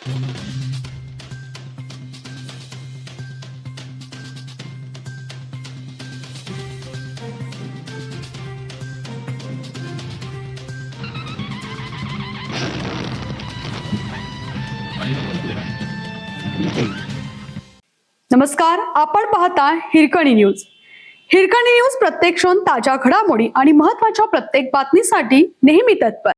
नमस्कार, आपण पाहता हिरकणी न्यूज. हिरकणी न्यूज प्रत्येक क्षण ताज्या घडामोडी आणि महत्त्वाच्या प्रत्येक बातमीसाठी नेहमी तत्पर.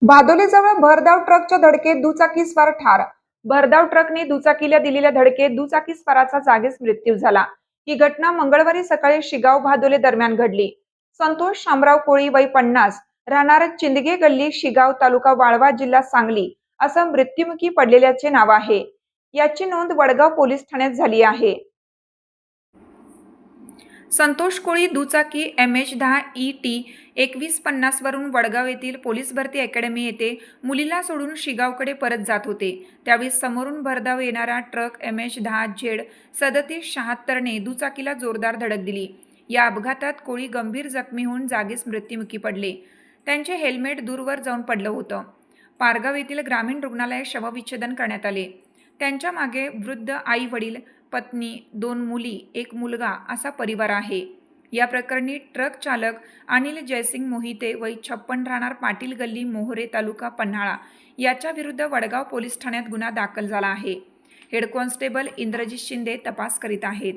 भादोलीजवळ भरधाव ट्रकच्या धडकेत दुचाकीस्वार ठार. भरधाव ट्रकने दुचाकीला दिलेल्या धडकेत दुचाकीस्वाराचा जागीच मृत्यू झाला. ही घटना मंगळवारी सकाळी शिगाव भादोली दरम्यान घडली. संतोष शामराव कोळी वय 50 राहणार चिंदगे गल्ली शिगाव तालुका वाळवा जिल्हा सांगली असं मृत्युमुखी पडलेल्याचे नाव आहे. याची नोंद वडगाव पोलीस ठाण्यात झाली आहे. संतोष कोळी दुचाकी MH10 ET 2150 वरून वडगाव येथील पोलीस भरती अकॅडमी येथे मुलीला सोडून शिगावकडे परत जात होते. त्यावेळी समोरून भरधाव येणारा ट्रक MH10 Z 3776 ने दुचाकीला जोरदार धडक दिली. या अपघातात कोळी गंभीर जखमी होऊन जागीच मृत्युमुखी पडले. त्यांचे हेल्मेट दूरवर जाऊन पडलं होतं. पारगाव येथील ग्रामीण रुग्णालयात शवविच्छेदन करण्यात आले. त्यांच्या मागे वृद्ध आई वडील, पत्नी, 2 मुली, 1 मुलगा असा परिवार आहे. या प्रकरणी ट्रक चालक अनिल जयसिंग मोहिते वय 56 राहणार पाटील गल्ली मोहरे तालुका पन्हाळा याच्या विरुद्ध वडगाव पोलीस ठाण्यात गुन्हा दाखल झाला आहे. हेड कॉन्स्टेबल इंद्रजित शिंदे तपास करीत आहेत.